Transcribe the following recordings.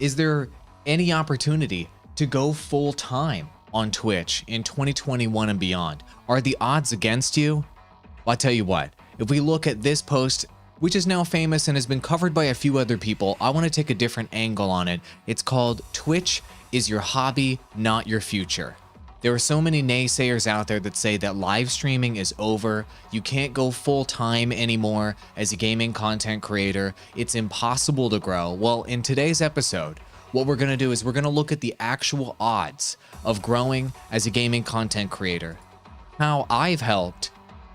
Is there any opportunity to go full time on Twitch in 2021 and beyond? Are the odds against you? Well, I'll tell you what, if we look at this post, which is now famous and has been covered by a few other people, I want to take a different angle on it. It's called Twitch is your hobby, not your future. There are so many naysayers out there that say that live streaming is over. You can't go full time anymore as a gaming content creator. It's impossible to grow. Well, in today's episode, what we're going to do is we're going to look at the actual odds of growing as a gaming content creator. How I've helped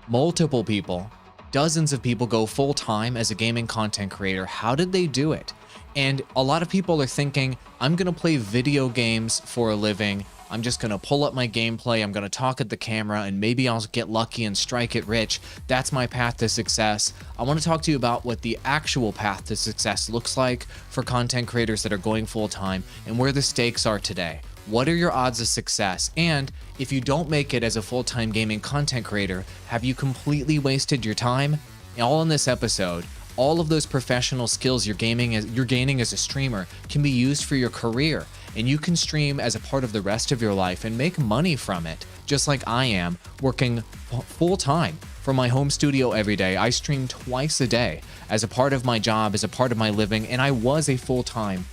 multiple people, dozens of people go full time as a gaming content creator. How did they do it? And a lot of people are thinking, I'm going to play video games for a living. I'm just going to pull up my gameplay, I'm going to talk at the camera, and maybe I'll get lucky and strike it rich. That's my path to success. I want to talk to you about what the actual path to success looks like for content creators that are going full time and where the stakes are today. What are your odds of success? And if you don't make it as a full-time gaming content creator, have you completely wasted your time? All in this episode. All of those professional skills you're gaining as a streamer can be used for your career, and you can stream as a part of the rest of your life and make money from it, just like I am, working full-time from my home studio every day. I stream twice a day as a part of my job, as a part of my living, and I was a full-time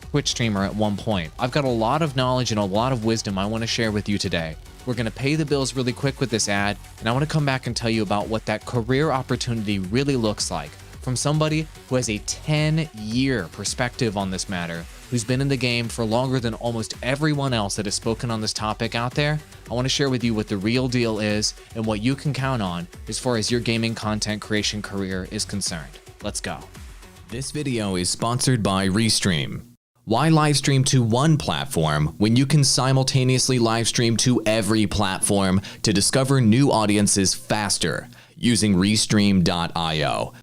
Twitch streamer at one point. I've got a lot of knowledge and a lot of wisdom I want to share with you today. We're going to pay the bills really quick with this ad, and I want to come back and tell you about what that career opportunity really looks like from somebody who has a 10-year perspective on this matter, who's been in the game for longer than almost everyone else that has spoken on this topic out there. I want to share with you what the real deal is and what you can count on as far as your gaming content creation career is concerned. Let's go. This video is sponsored by Restream. Why live stream to one platform when you can simultaneously live stream to every platform to discover new audiences faster using Restream.io?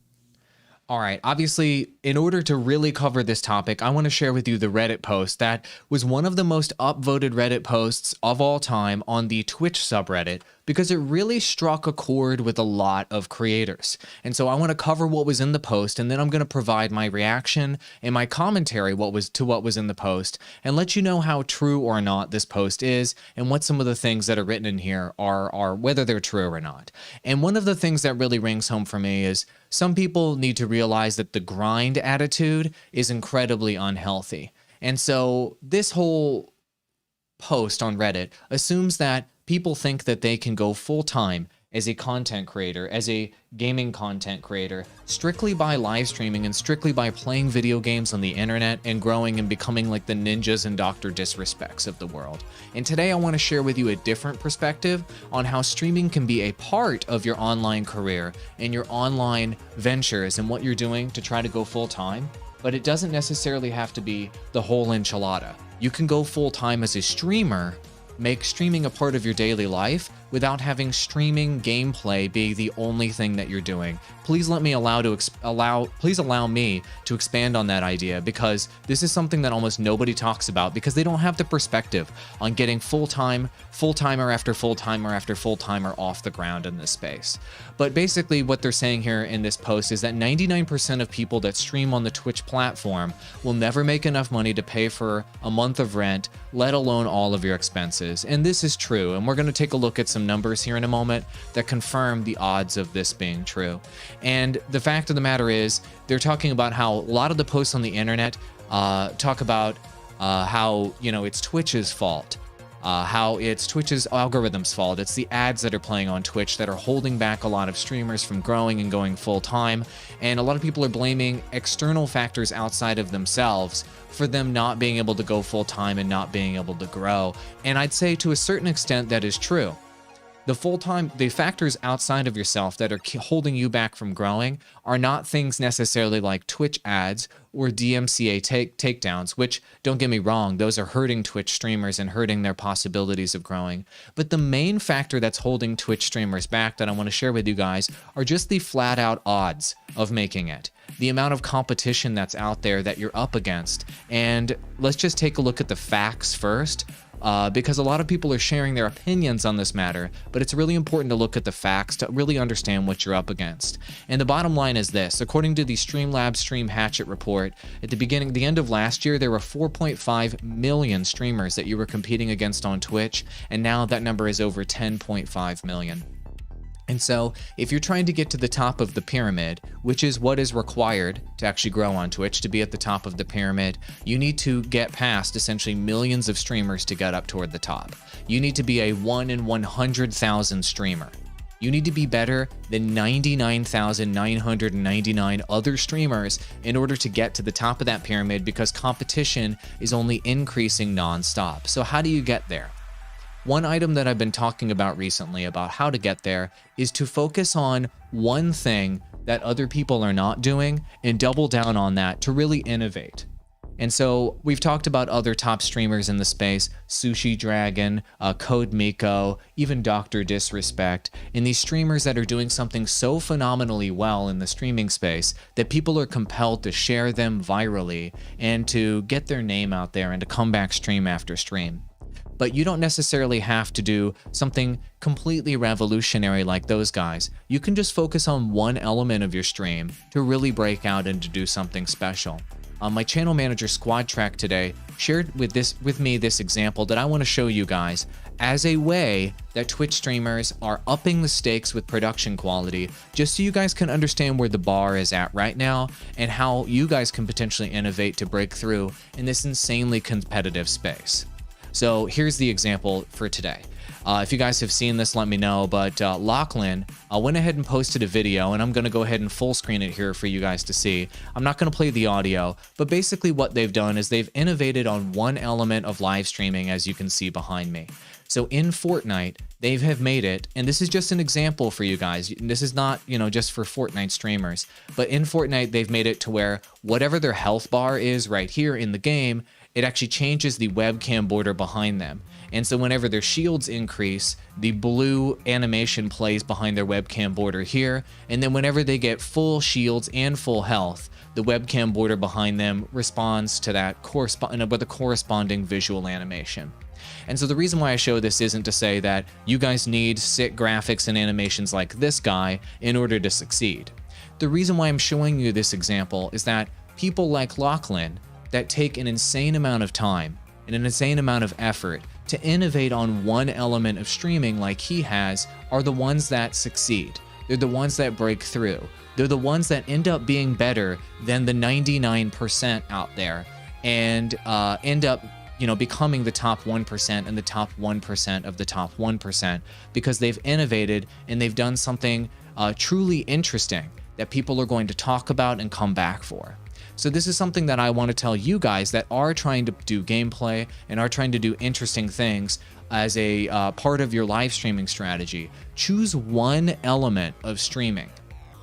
All right, obviously, in order to really cover this topic, I want to share with you the Reddit post that was one of the most upvoted Reddit posts of all time on the Twitch subreddit because it really struck a chord with a lot of creators. And so I want to cover what was in the post, and then I'm going to provide my reaction and my commentary what was in the post and let you know how true or not this post is and what some of the things that are written in here are whether they're true or not. And one of the things that really rings home for me is some people need to realize that the grind attitude is incredibly unhealthy. And so this whole post on Reddit assumes that people think that they can go full-time as a content creator, as a gaming content creator, strictly by live streaming and strictly by playing video games on the internet and growing and becoming like the ninjas and Dr. Disrespects of the world. And today I want to share with you a different perspective on how streaming can be a part of your online career and your online ventures and what you're doing to try to go full-time. But it doesn't necessarily have to be the whole enchilada. You can go full-time as a streamer, make streaming a part of your daily life without having streaming gameplay be the only thing that you're doing. Please let me please allow me to expand on that idea, because this is something that almost nobody talks about because they don't have the perspective on getting full-timer after full-timer after full-timer off the ground in this space. But basically what they're saying here in this post is that 99% of people that stream on the Twitch platform will never make enough money to pay for a month of rent, let alone all of your expenses. And this is true, and we're going to take a look at some numbers here in a moment that confirm the odds of this being true. And the fact of the matter is, they're talking about how a lot of the posts on the internet talk about how, you know, it's Twitch's fault, how it's Twitch's algorithm's fault. It's the ads that are playing on Twitch that are holding back a lot of streamers from growing and going full time. And a lot of people are blaming external factors outside of themselves for them not being able to go full time and not being able to grow. And I'd say to a certain extent that is true. The factors outside of yourself that are holding you back from growing are not things necessarily like Twitch ads or DMCA takedowns, which, don't get me wrong, those are hurting Twitch streamers and hurting their possibilities of growing. But the main factor that's holding Twitch streamers back that I want to share with you guys are just the flat out odds of making it. The amount of competition that's out there that you're up against. And let's just take a look at the facts first because a lot of people are sharing their opinions on this matter, but it's really important to look at the facts to really understand what you're up against. And the bottom line is this: according to the Streamlabs Stream Hatchet report, at the end of last year, there were 4.5 million streamers that you were competing against on Twitch, and now that number is over 10.5 million. And so if you're trying to get to the top of the pyramid, which is what is required to actually grow on Twitch, to be at the top of the pyramid, you need to get past essentially millions of streamers to get up toward the top. You need to be a 1 in 100,000 streamer. You need to be better than 99,999 other streamers in order to get to the top of that pyramid, because competition is only increasing nonstop. So how do you get there? One item that I've been talking about recently about how to get there is to focus on one thing that other people are not doing and double down on that to really innovate. And so we've talked about other top streamers in the space: Sushi Dragon, Code Miko, even Dr. Disrespect, and these streamers that are doing something so phenomenally well in the streaming space that people are compelled to share them virally and to get their name out there and to come back stream after stream. But you don't necessarily have to do something completely revolutionary like those guys. You can just focus on one element of your stream to really break out and to do something special. My channel manager Squad Track today shared with me this example that I want to show you guys as a way that Twitch streamers are upping the stakes with production quality, just so you guys can understand where the bar is at right now and how you guys can potentially innovate to break through in this insanely competitive space. So here's the example for today. If you guys have seen this, let me know, but Lachlan went ahead and posted a video, and I'm going to go ahead and full screen it here for you guys to see. I'm not going to play the audio, but basically what they've done is they've innovated on one element of live streaming, as you can see behind me. So in Fortnite, they have made it, and this is just an example for you guys. This is not, just for Fortnite streamers, but in Fortnite, they've made it to where whatever their health bar is right here in the game, it actually changes the webcam border behind them. And so whenever their shields increase, the blue animation plays behind their webcam border here. And then whenever they get full shields and full health, the webcam border behind them responds to that with a corresponding visual animation. And so the reason why I show this isn't to say that you guys need sick graphics and animations like this guy in order to succeed. The reason why I'm showing you this example is that people like Lachlan that take an insane amount of time and an insane amount of effort to innovate on one element of streaming like he has are the ones that succeed. They're the ones that break through. They're the ones that end up being better than the 99% out there and end up becoming the top 1% and the top 1% of the top 1% because they've innovated and they've done something truly interesting that people are going to talk about and come back for. So this is something that I want to tell you guys that are trying to do gameplay and are trying to do interesting things as a part of your live streaming strategy. Choose one element of streaming.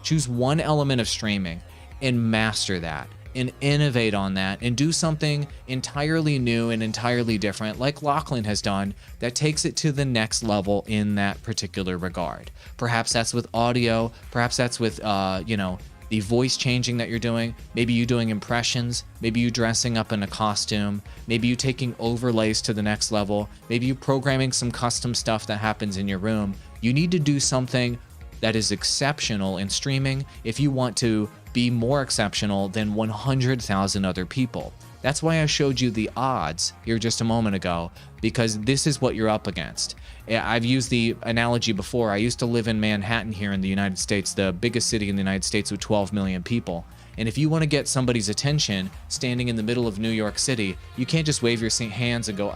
Choose one element of streaming and master that and innovate on that and do something entirely new and entirely different like Lachlan has done that takes it to the next level in that particular regard. Perhaps that's with audio, perhaps that's with the voice changing that you're doing, maybe you doing impressions, maybe you dressing up in a costume, maybe you taking overlays to the next level, maybe you programming some custom stuff that happens in your room. You need to do something that is exceptional in streaming if you want to be more exceptional than 100,000 other people. That's why I showed you the odds here just a moment ago, because this is what you're up against. I've used the analogy before. I used to live in Manhattan here in the United States, the biggest city in the United States with 12 million people. And if you want to get somebody's attention standing in the middle of New York City, you can't just wave your hands and go,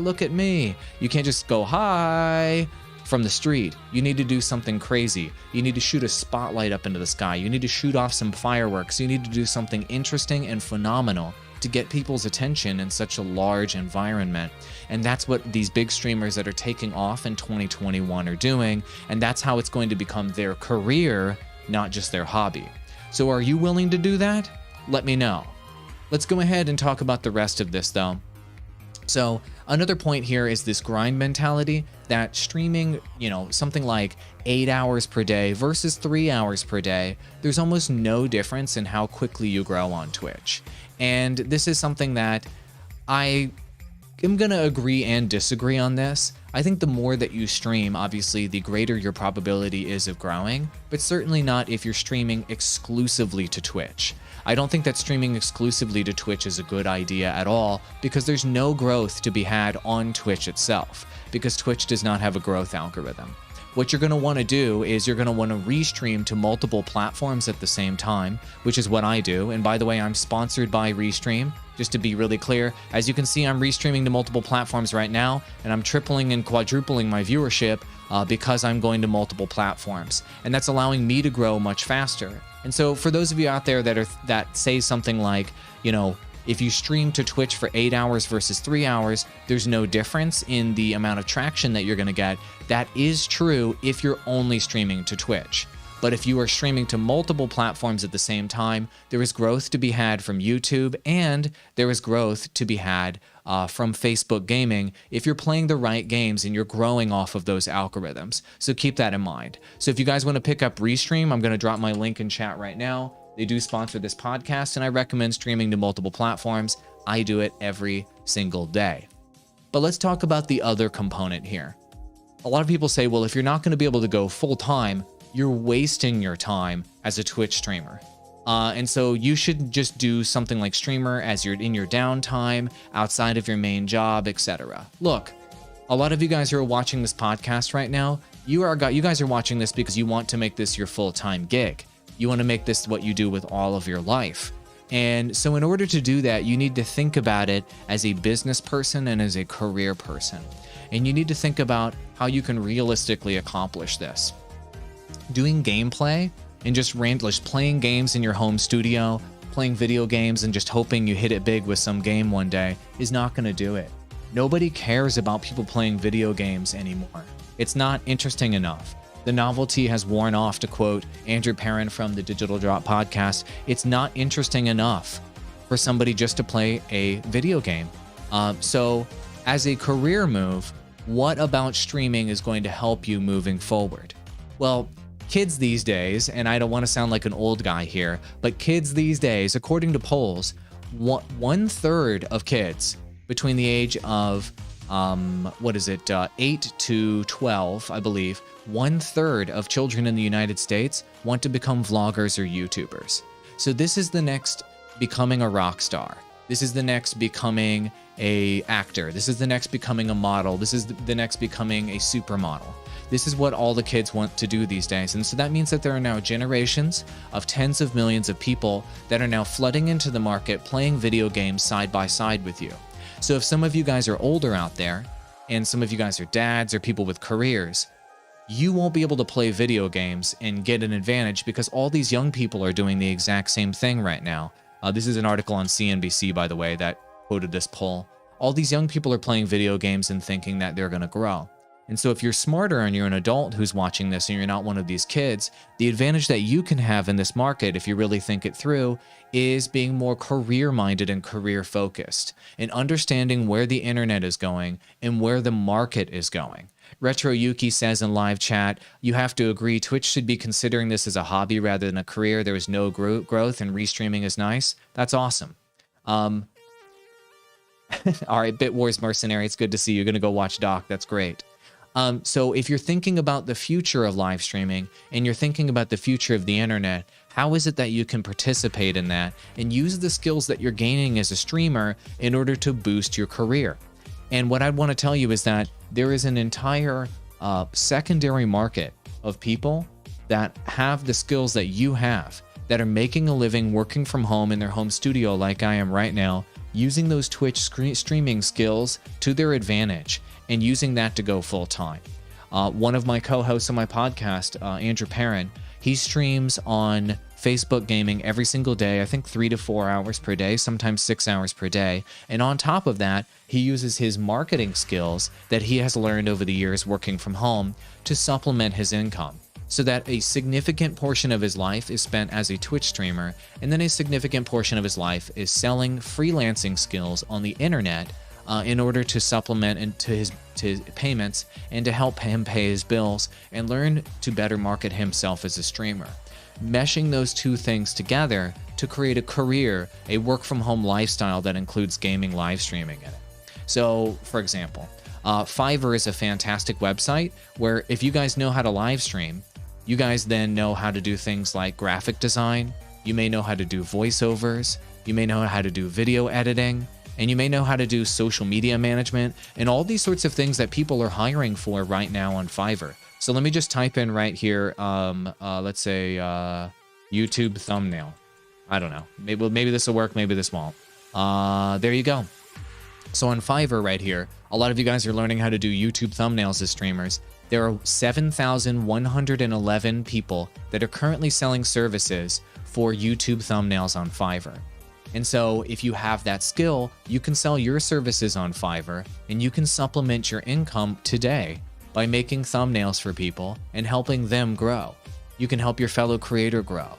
look at me. You can't just go, hi, from the street. You need to do something crazy. You need to shoot a spotlight up into the sky. You need to shoot off some fireworks. You need to do something interesting and phenomenal to get people's attention in such a large environment. And that's what these big streamers that are taking off in 2021 are doing. And that's how it's going to become their career, not just their hobby. So are you willing to do that? Let me know. Let's go ahead and talk about the rest of this though. So another point here is this grind mentality that streaming, something like 8 hours per day versus 3 hours per day, there's almost no difference in how quickly you grow on Twitch. And this is something that I am going to agree and disagree on this. I think the more that you stream, obviously, the greater your probability is of growing, but certainly not if you're streaming exclusively to Twitch. I don't think that streaming exclusively to Twitch is a good idea at all, because there's no growth to be had on Twitch itself, because Twitch does not have a growth algorithm. What you're going to want to do is you're going to want to restream to multiple platforms at the same time, which is what I do. And by the way, I'm sponsored by Restream, just to be really clear. As you can see, I'm restreaming to multiple platforms right now, and I'm tripling and quadrupling my viewership because I'm going to multiple platforms. And that's allowing me to grow much faster. And so for those of you out there that say something like, you know, if you stream to Twitch for 8 hours versus 3 hours, there's no difference in the amount of traction that you're going to get. That is true if you're only streaming to Twitch. But if you are streaming to multiple platforms at the same time, there is growth to be had from YouTube, and there is growth to be had from Facebook gaming if you're playing the right games and you're growing off of those algorithms. So keep that in mind. So if you guys want to pick up Restream, I'm going to drop my link in chat right now. They do sponsor this podcast, and I recommend streaming to multiple platforms. I do it every single day. But let's talk about the other component here. A lot of people say, well, if you're not going to be able to go full time, you're wasting your time as a Twitch streamer. And so you should just do something like streamer as you're in your downtime, outside of your main job, etc. Look, a lot of you guys who are watching this podcast right now, you guys are watching this because you want to make this your full-time gig. You want to make this what you do with all of your life. And so in order to do that, you need to think about it as a business person and as a career person. And you need to think about how you can realistically accomplish this. Doing gameplay and just playing games in your home studio, playing video games and just hoping you hit it big with some game one day is not going to do it. Nobody cares about people playing video games anymore. It's not interesting enough. The novelty has worn off, to quote Andrew Perrin from the Digital Drop podcast. It's not interesting enough for somebody just to play a video game. So as a career move, what about streaming is going to help you moving forward? Well, kids these days, and I don't want to sound like an old guy here, but kids these days, according to polls, 1/3 of kids between the age of 8 to 12, I believe, 1/3 of children in the United States want to become vloggers or YouTubers. So this is the next becoming a rock star. This is the next becoming a actor. This is the next becoming a model. This is the next becoming a supermodel. This is what all the kids want to do these days. And so that means that there are now generations of tens of millions of people that are now flooding into the market playing video games side by side with you. So if some of you guys are older out there, and some of you guys are dads or people with careers, you won't be able to play video games and get an advantage because all these young people are doing the exact same thing right now. This is an article on CNBC, by the way, that quoted this poll. All these young people are playing video games and thinking that they're going to grow. And so if you're smarter and you're an adult who's watching this and you're not one of these kids, the advantage that you can have in this market, if you really think it through, is being more career-minded and career-focused and understanding where the internet is going and where the market is going. Retro Yuki says in live chat, you have to agree Twitch should be considering this as a hobby rather than a career. There is no growth and restreaming is nice. That's awesome. All right, Bit Wars Mercenary, it's good to see you. You're going to go watch Doc. That's great. So if you're thinking about the future of live streaming and you're thinking about the future of the internet, how is it that you can participate in that and use the skills that you're gaining as a streamer in order to boost your career? And what I want to tell you is that there is an entire secondary market of people that have the skills that you have, that are making a living working from home in their home studio like I am right now, using those Twitch streaming skills to their advantage and using that to go full time. One of my co-hosts on my podcast, Andrew Perrin, he streams on Facebook gaming every single day, I think 3 to 4 hours per day, sometimes 6 hours per day. And on top of that, he uses his marketing skills that he has learned over the years working from home to supplement his income, so that a significant portion of his life is spent as a Twitch streamer, and then a significant portion of his life is selling freelancing skills on the internet in order to supplement into his payments and to help him pay his bills and learn to better market himself as a streamer. Meshing those two things together to create a career, a work from home lifestyle that includes gaming live streaming in it. So for example, Fiverr is a fantastic website where if you guys know how to live stream, you guys then know how to do things like graphic design. You may know how to do voiceovers. You may know how to do video editing, and you may know how to do social media management and all these sorts of things that people are hiring for right now on Fiverr. So let me just type in right here, let's say YouTube thumbnail. I don't know. Maybe this will work. Maybe this won't. There you go. So on Fiverr right here, a lot of you guys are learning how to do YouTube thumbnails as streamers. There are 7,111 people that are currently selling services for YouTube thumbnails on Fiverr. And so if you have that skill, you can sell your services on Fiverr and you can supplement your income today by making thumbnails for people and helping them grow. You can help your fellow creator grow.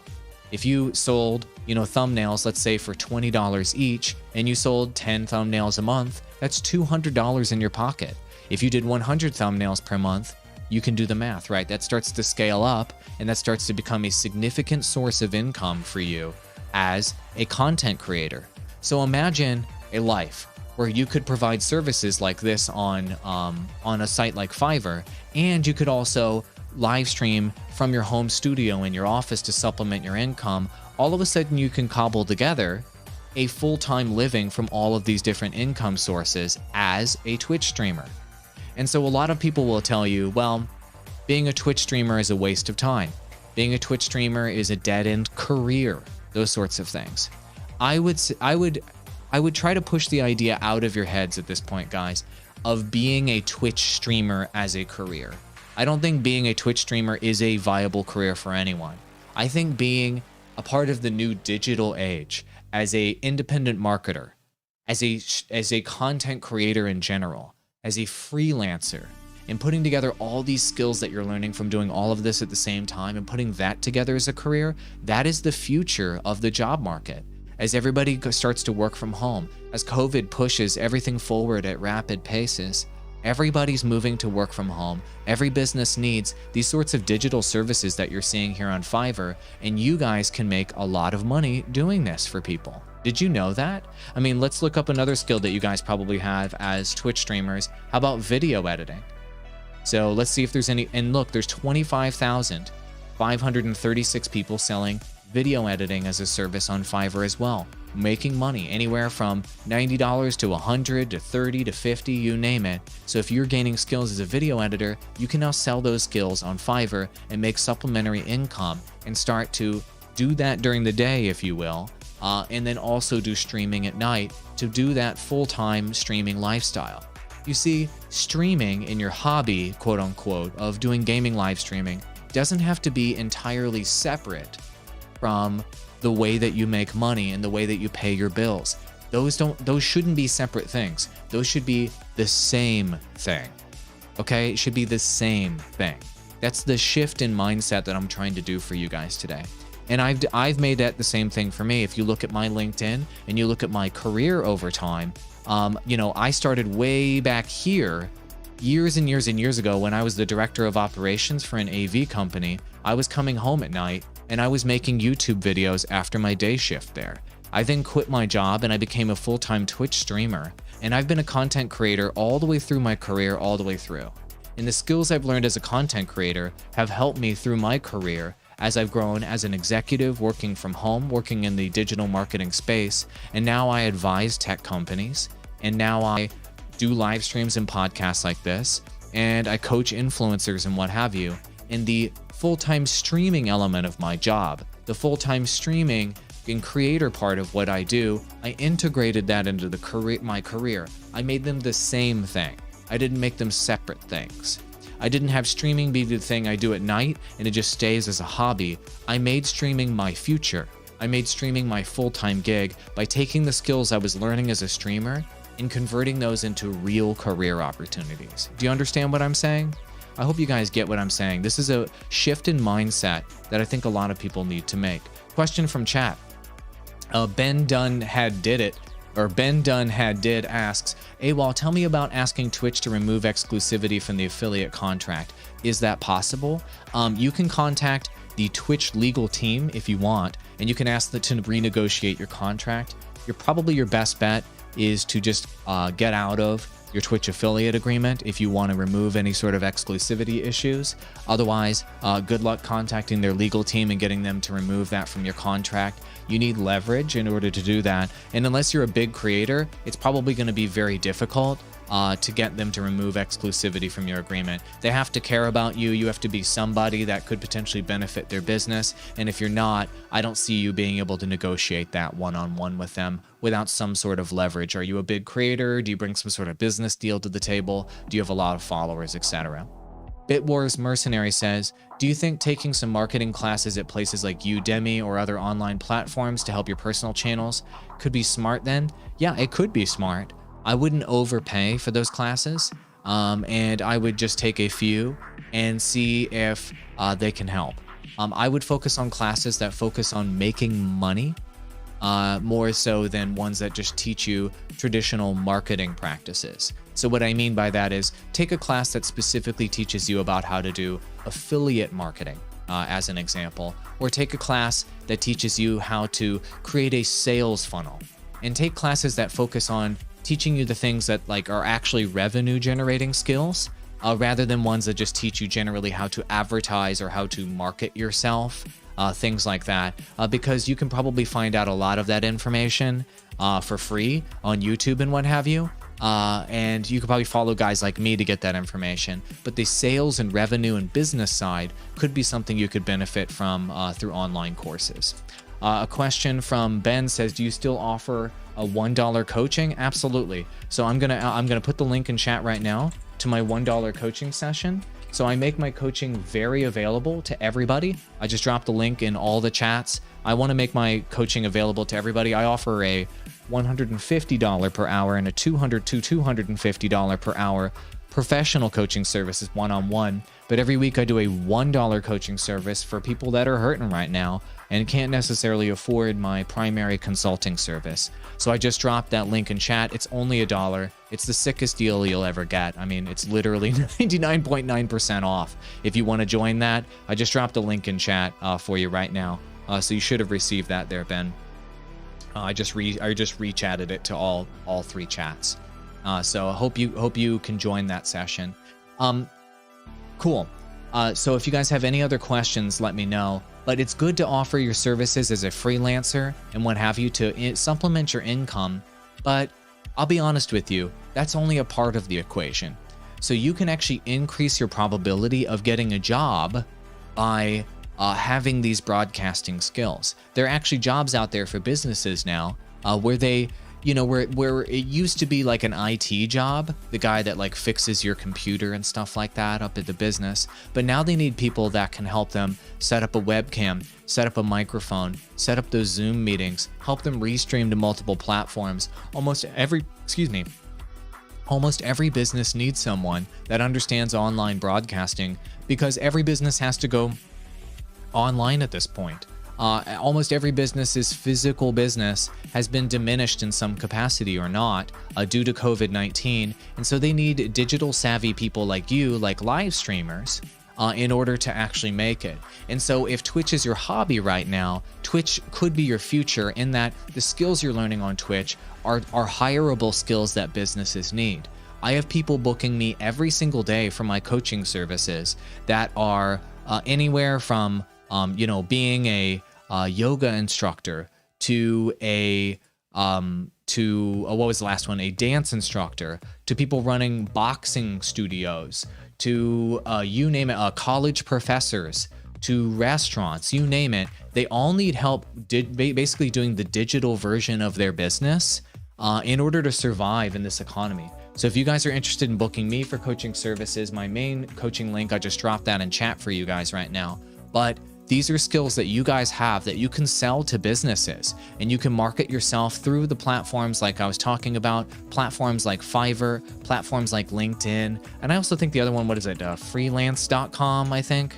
If you sold, thumbnails, let's say for $20 each, and you sold 10 thumbnails a month, that's $200 in your pocket. If you did 100 thumbnails per month, you can do the math, right? That starts to scale up and that starts to become a significant source of income for you as a content creator. So imagine a life where you could provide services like this on a site like Fiverr, and you could also live stream from your home studio in your office to supplement your income. All of a sudden you can cobble together a full-time living from all of these different income sources as a Twitch streamer. And so a lot of people will tell you, well, being a Twitch streamer is a waste of time. Being a Twitch streamer is a dead-end career, those sorts of things. I would try to push the idea out of your heads at this point, guys, of being a Twitch streamer as a career. I don't think being a Twitch streamer is a viable career for anyone. I think being a part of the new digital age as a independent marketer, as a content creator in general, as a freelancer, and putting together all these skills that you're learning from doing all of this at the same time and putting that together as a career, that is the future of the job market. As everybody starts to work from home, as COVID pushes everything forward at rapid paces, everybody's moving to work from home. Every business needs these sorts of digital services that you're seeing here on Fiverr, and you guys can make a lot of money doing this for people. Did you know that? I mean, let's look up another skill that you guys probably have as Twitch streamers. How about video editing? So let's see if there's any, and look, there's 25,536 people selling video editing as a service on Fiverr as well, making money anywhere from $90 to $100 to $30 to $50, you name it. So if you're gaining skills as a video editor, you can now sell those skills on Fiverr and make supplementary income and start to do that during the day, if you will, and then also do streaming at night to do that full-time streaming lifestyle. You see, streaming in your hobby, quote unquote, of doing gaming live streaming doesn't have to be entirely separate from the way that you make money and the way that you pay your bills. Those shouldn't be separate things. Those should be the same thing. Okay? It should be the same thing. That's the shift in mindset that I'm trying to do for you guys today. And I've made that the same thing for me. If you look at my LinkedIn and you look at my career over time, I started way back here years and years and years ago when I was the director of operations for an AV company. I was coming home at night and I was making YouTube videos after my day shift there. I then quit my job and I became a full-time Twitch streamer. And I've been a content creator all the way through my career, all the way through. And the skills I've learned as a content creator have helped me through my career as I've grown as an executive working from home, working in the digital marketing space. And now I advise tech companies. And now I do live streams and podcasts like this. And I coach influencers and what have you. And the full-time streaming element of my job, the full-time streaming and creator part of what I do, I integrated that into my career. I made them the same thing. I didn't make them separate things. I didn't have streaming be the thing I do at night and it just stays as a hobby. I made streaming my future. I made streaming my full-time gig by taking the skills I was learning as a streamer and converting those into real career opportunities. Do you understand what I'm saying? I hope you guys get what I'm saying. This is a shift in mindset that I think a lot of people need to make. Question from chat. Ben Dunn had did asks, Awall, tell me about asking Twitch to remove exclusivity from the affiliate contract. Is that possible? You can contact the Twitch legal team if you want, and you can ask them to renegotiate your contract. You're probably your best bet is to just get out of your Twitch affiliate agreement if you want to remove any sort of exclusivity issues. Otherwise, good luck contacting their legal team and getting them to remove that from your contract. You need leverage in order to do that. And unless you're a big creator, it's probably going to be very difficult to get them to remove exclusivity from your agreement. They have to care about you. You have to be somebody that could potentially benefit their business. And if you're not, I don't see you being able to negotiate that one-on-one with them without some sort of leverage. Are you a big creator? Do you bring some sort of business deal to the table? Do you have a lot of followers, etc.? BitWars Mercenary says, do you think taking some marketing classes at places like Udemy or other online platforms to help your personal channels could be smart then? Yeah, it could be smart. I wouldn't overpay for those classes, and I would just take a few and see if they can help. I would focus on classes that focus on making money more so than ones that just teach you traditional marketing practices. So what I mean by that is take a class that specifically teaches you about how to do affiliate marketing, as an example, or take a class that teaches you how to create a sales funnel, and take classes that focus on teaching you the things that are actually revenue generating skills, rather than ones that just teach you generally how to advertise or how to market yourself, things like that, because you can probably find out a lot of that information for free on YouTube and what have you. And you could probably follow guys like me to get that information. But the sales and revenue and business side could be something you could benefit from through online courses. A question from Ben says, do you still offer a $1 coaching? Absolutely. So I'm gonna put the link in chat right now to my $1 coaching session. So I make my coaching very available to everybody. I just dropped the link in all the chats. I want to make my coaching available to everybody. I offer a $150 per hour and a $200 to $250 per hour professional coaching services one-on-one. But every week I do a $1 coaching service for people that are hurting right now and can't necessarily afford my primary consulting service. So I just dropped that link in chat. It's only $1. It's the sickest deal you'll ever get. I mean, it's literally 99.9% off. If you want to join that, I just dropped a link in chat for you right now. So you should have received that there, Ben. I just re-chatted it to all three chats. So I hope you can join that session. Cool. So if you guys have any other questions, let me know. But it's good to offer your services as a freelancer and what have you to supplement your income. But I'll be honest with you, that's only a part of the equation. So you can actually increase your probability of getting a job by having these broadcasting skills. There are actually jobs out there for businesses now where they, where it used to be like an IT job, the guy that fixes your computer and stuff like that up at the business. But now they need people that can help them set up a webcam, set up a microphone, set up those Zoom meetings, help them restream to multiple platforms. Almost every business needs someone that understands online broadcasting, because every business has to go online at this point. Almost every business's physical business has been diminished in some capacity or not due to COVID-19. And so they need digital savvy people like you, like live streamers, in order to actually make it. And so if Twitch is your hobby right now, Twitch could be your future, in that the skills you're learning on Twitch are hireable skills that businesses need. I have people booking me every single day for my coaching services that are anywhere from being a yoga instructor to what was the last one? A dance instructor, to people running boxing studios, to you name it, college professors, to restaurants, you name it. They all need help basically doing the digital version of their business in order to survive in this economy. So if you guys are interested in booking me for coaching services, my main coaching link, I just dropped that in chat for you guys right now. But these are skills that you guys have that you can sell to businesses, and you can market yourself through the platforms like I was talking about, platforms like Fiverr, platforms like LinkedIn. And I also think the other one, what is it? Freelance.com, I think.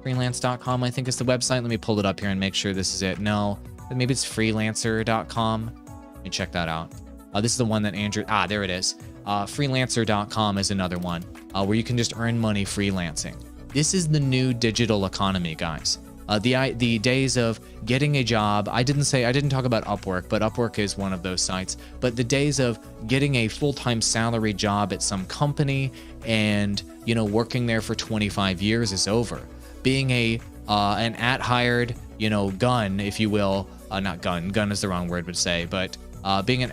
Freelance.com, I think is the website. Let me pull it up here and make sure this is it. No, maybe it's freelancer.com. Let me check that out. This is the one that Andrew, there it is. Freelancer.com is another one where you can just earn money freelancing. This is the new digital economy, guys. The days of getting a job, I didn't talk about Upwork, but Upwork is one of those sites. But the days of getting a full-time salary job at some company and, you know, working there for 25 years is over. Being an at-hired, you know, gun, if you will, not gun is the wrong word to say, but being an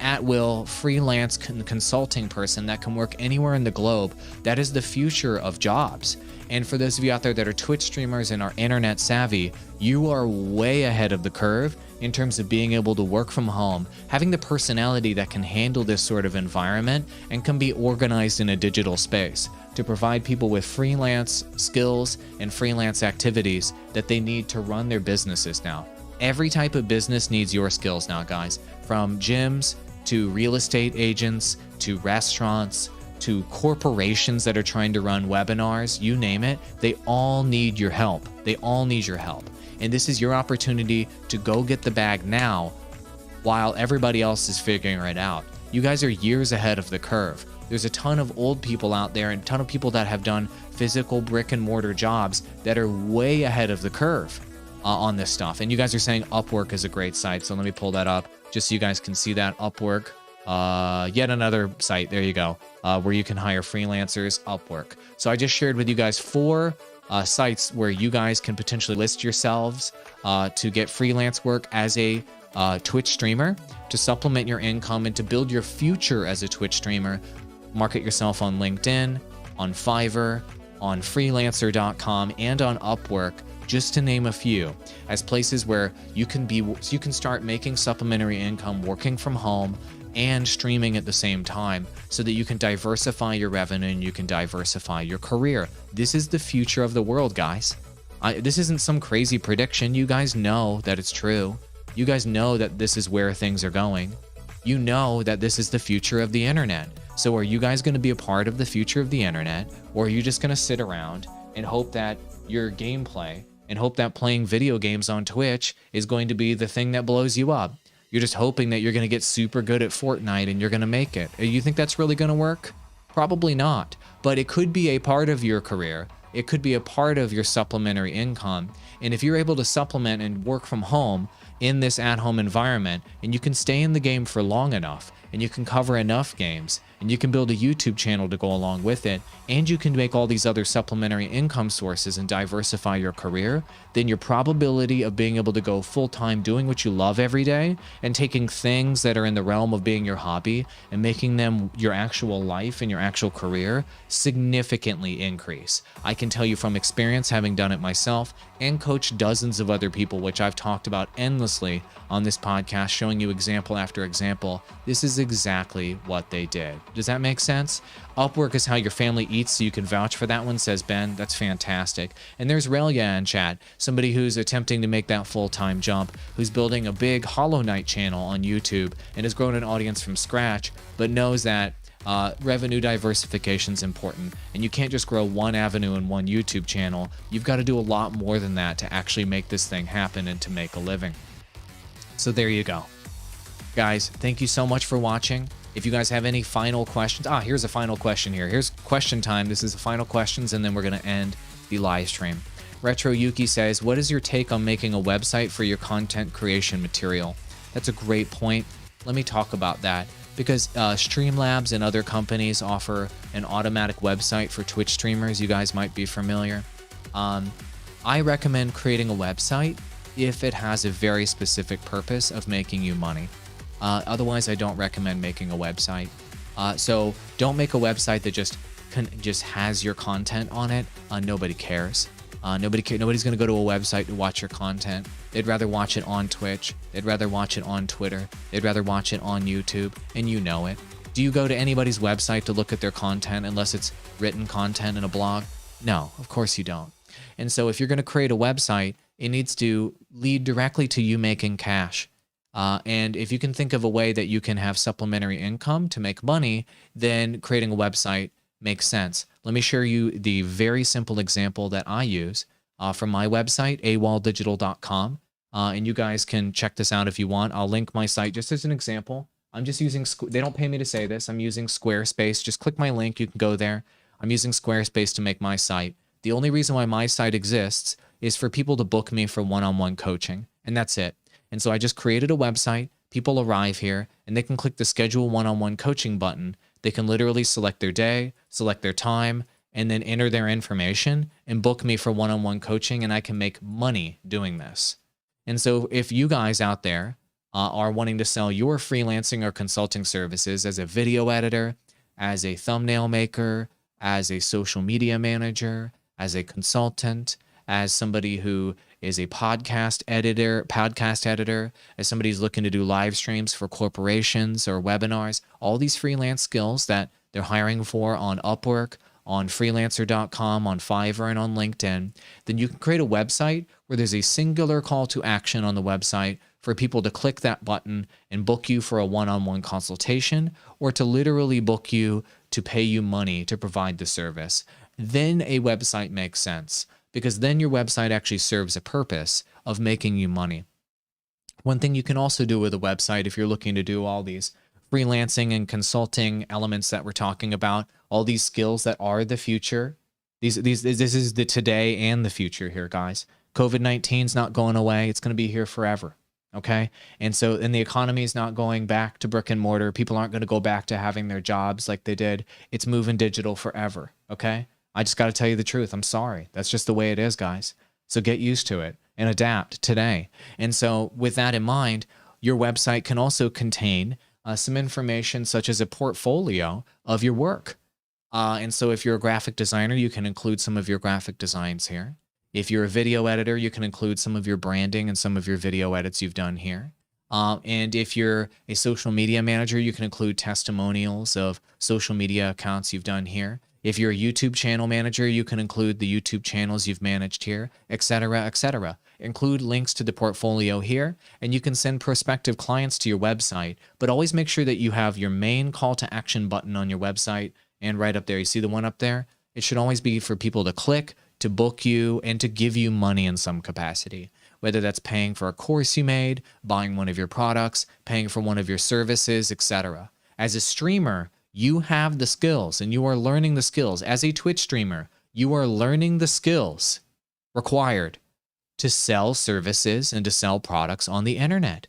at-will freelance consulting person that can work anywhere in the globe, that is the future of jobs. And for those of you out there that are Twitch streamers and are internet savvy, you are way ahead of the curve in terms of being able to work from home, having the personality that can handle this sort of environment and can be organized in a digital space to provide people with freelance skills and freelance activities that they need to run their businesses now. Every type of business needs your skills now, guys, from gyms to real estate agents to restaurants to corporations that are trying to run webinars, you name it, they all need your help. They all need your help. And this is your opportunity to go get the bag now while everybody else is figuring it out. You guys are years ahead of the curve. There's a ton of old people out there and a ton of people that have done physical brick and mortar jobs that are way ahead of the curve on this stuff. And you guys are saying Upwork is a great site. So let me pull that up just so you guys can see that. Upwork. Yet another site, there you go, where you can hire freelancers, Upwork. So I just shared with you guys 4 sites where you guys can potentially list yourselves to get freelance work as a Twitch streamer, to supplement your income and to build your future as a Twitch streamer. Market yourself on LinkedIn, on Fiverr, on freelancer.com, and on Upwork, just to name a few, as places where you can start making supplementary income working from home and streaming at the same time, so that you can diversify your revenue and you can diversify your career. This is the future of the world, guys. This isn't some crazy prediction. You guys know that it's true. You guys know that this is where things are going. You know that this is the future of the internet. So are you guys going to be a part of the future of the internet, or are you just going to sit around and hope that your gameplay and hope that playing video games on Twitch is going to be the thing that blows you up? You're just hoping that you're going to get super good at Fortnite and you're going to make it. You think that's really going to work? Probably not. But it could be a part of your career. It could be a part of your supplementary income. And if you're able to supplement and work from home in this at-home environment, and you can stay in the game for long enough, and you can cover enough games, and you can build a YouTube channel to go along with it, and you can make all these other supplementary income sources and diversify your career, then your probability of being able to go full-time doing what you love every day and taking things that are in the realm of being your hobby and making them your actual life and your actual career significantly increase. I can tell you from experience, having done it myself and coached dozens of other people, which I've talked about endlessly on this podcast, showing you example after example, this is exactly what they did. Does that make sense? Upwork is how your family eats, so you can vouch for that one, says Ben. That's fantastic. And there's Relia in chat, somebody who's attempting to make that full-time jump, who's building a big Hollow Knight channel on YouTube and has grown an audience from scratch, but knows that revenue diversification is important, and you can't just grow one avenue in one YouTube channel. You've got to do a lot more than that to actually make this thing happen and to make a living. So there you go. Guys, thank you so much for watching. If you guys have any final questions, here's a final question here. Here's question time. This is the final questions, and then we're going to end the live stream. Retro Yuki says, what is your take on making a website for your content creation material? That's a great point. Let me talk about that, because Streamlabs and other companies offer an automatic website for Twitch streamers. You guys might be familiar. I recommend creating a website if it has a very specific purpose of making you money. Otherwise, I don't recommend making a website. So don't make a website that just has your content on it. Nobody cares. Nobody's going to go to a website to watch your content. They'd rather watch it on Twitch. They'd rather watch it on Twitter. They'd rather watch it on YouTube, and you know it. Do you go to anybody's website to look at their content unless it's written content in a blog? No, of course you don't. And so if you're going to create a website, it needs to lead directly to you making cash. And if you can think of a way that you can have supplementary income to make money, then creating a website makes sense. Let me share you the very simple example that I use from my website, awalldigital.com. And you guys can check this out if you want. I'll link my site just as an example. I'm just using, they don't pay me to say this. I'm using Squarespace. Just click my link. You can go there. I'm using Squarespace to make my site. The only reason why my site exists is for people to book me for one-on-one coaching, and that's it. And so I just created a website. People arrive here and they can click the schedule one-on-one coaching button. They can literally select their day, select their time, and then enter their information and book me for one-on-one coaching, and I can make money doing this. And so if you guys out there are wanting to sell your freelancing or consulting services as a video editor, as a thumbnail maker, as a social media manager, as a consultant, as somebody who is a podcast editor, as somebody who's looking to do live streams for corporations or webinars, all these freelance skills that they're hiring for on Upwork, on freelancer.com, on Fiverr, and on LinkedIn, then you can create a website where there's a singular call to action on the website for people to click that button and book you for a one-on-one consultation, or to literally book you to pay you money to provide the service. Then a website makes sense, because then your website actually serves a purpose of making you money. One thing you can also do with a website, if you're looking to do all these freelancing and consulting elements that we're talking about, all these skills that are the future, this is the today and the future here, guys. COVID-19 is not going away. It's going to be here forever. Okay. And the economy is not going back to brick and mortar. People aren't going to go back to having their jobs like they did. It's moving digital forever. Okay. I just got to tell you the truth. I'm sorry. That's just the way it is, guys. So get used to it and adapt today. And so with that in mind, your website can also contain some information such as a portfolio of your work. And so if you're a graphic designer, you can include some of your graphic designs here. If you're a video editor, you can include some of your branding and some of your video edits you've done here. And if you're a social media manager, you can include testimonials of social media accounts you've done here. If you're a YouTube channel manager, you can include the YouTube channels you've managed here, etc., etc. Include links to the portfolio here, and you can send prospective clients to your website, but always make sure that you have your main call to action button on your website, and right up there, you see the one up there? It should always be for people to click, to book you, and to give you money in some capacity, whether that's paying for a course you made, buying one of your products, paying for one of your services, etc. As a streamer, you have the skills and you are learning the skills. As a Twitch streamer, you are learning the skills required to sell services and to sell products on the internet.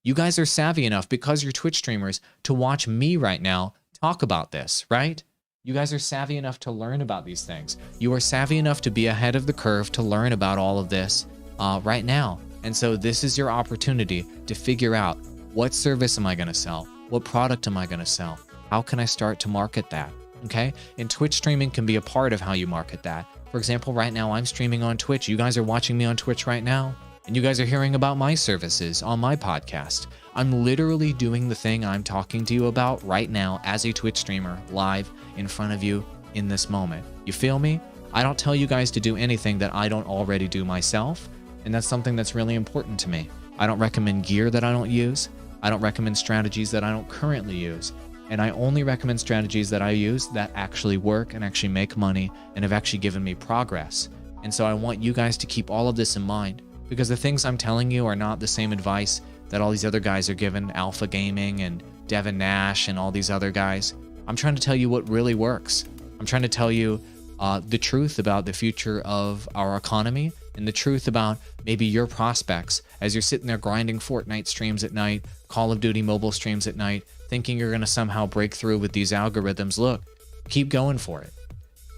You guys are savvy enough, because you're Twitch streamers, to watch me right now talk about this, right? You guys are savvy enough to learn about these things. You are savvy enough to be ahead of the curve to learn about all of this right now. And so this is your opportunity to figure out, what service am I going to sell? What product am I going to sell? How can I start to market that? Okay. And Twitch streaming can be a part of how you market that. For example, right now I'm streaming on Twitch. You guys are watching me on Twitch right now, and you guys are hearing about my services on my podcast. I'm literally doing the thing I'm talking to you about right now as a Twitch streamer, live in front of you in this moment. You feel me? I don't tell you guys to do anything that I don't already do myself, and that's something that's really important to me. I don't recommend gear that I don't use. I don't recommend strategies that I don't currently use. And I only recommend strategies that I use that actually work and actually make money and have actually given me progress. And so I want you guys to keep all of this in mind, because the things I'm telling you are not the same advice that all these other guys are given, Alpha Gaming and Devin Nash and all these other guys. I'm trying to tell you what really works. I'm trying to tell you the truth about the future of our economy, and the truth about maybe your prospects as you're sitting there grinding Fortnite streams at night, Call of Duty mobile streams at night, thinking you're going to somehow break through with these algorithms. Look, keep going for it.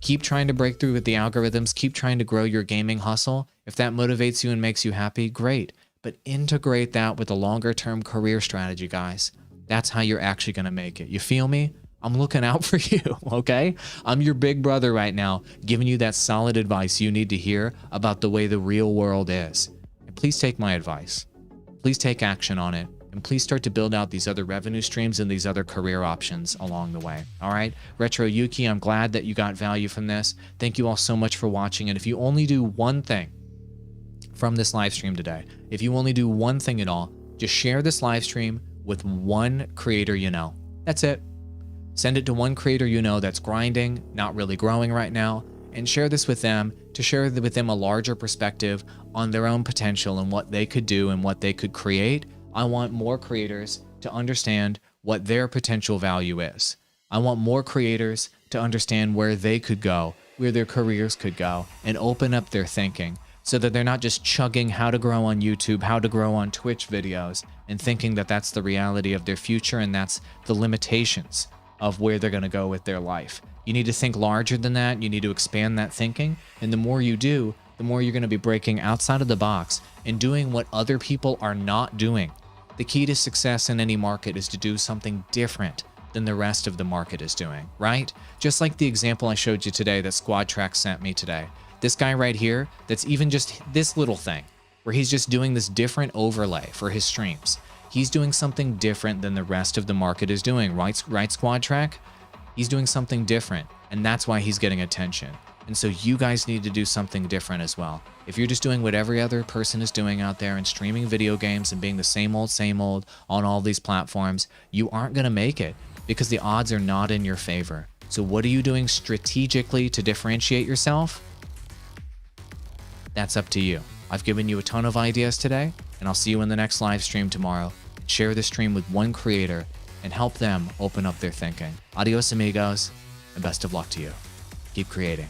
Keep trying to break through with the algorithms. Keep trying to grow your gaming hustle. If that motivates you and makes you happy, great. But integrate that with a longer-term career strategy, guys. That's how you're actually going to make it. You feel me? I'm looking out for you, okay? I'm your big brother right now, giving you that solid advice you need to hear about the way the real world is. And please take my advice. Please take action on it. And please start to build out these other revenue streams and these other career options along the way. All right, Retro Yuki, I'm glad that you got value from this. Thank you all so much for watching. And if you only do one thing from this live stream today, if you only do one thing at all, just share this live stream with one creator you know. That's it. Send it to one creator you know that's grinding, not really growing right now, and share this with them to share with them a larger perspective on their own potential and what they could do and what they could create. I want more creators to understand what their potential value is. I want more creators to understand where they could go, where their careers could go, and open up their thinking so that they're not just chugging how to grow on YouTube, how to grow on Twitch videos, and thinking that that's the reality of their future and that's the limitations of where they're going to go with their life. You need to think larger than that. You need to expand that thinking. And the more you do, the more you're going to be breaking outside of the box and doing what other people are not doing. The key to success in any market is to do something different than the rest of the market is doing, right? Just like the example I showed you today that Squad Track sent me today. This guy right here, that's even just this little thing, where he's just doing this different overlay for his streams. He's doing something different than the rest of the market is doing, right, Squad Track? He's doing something different, and that's why he's getting attention. And so you guys need to do something different as well. If you're just doing what every other person is doing out there and streaming video games and being the same old on all these platforms, you aren't going to make it because the odds are not in your favor. So what are you doing strategically to differentiate yourself? That's up to you. I've given you a ton of ideas today, and I'll see you in the next live stream tomorrow. Share the stream with one creator and help them open up their thinking. Adios, amigos, and best of luck to you. Keep creating.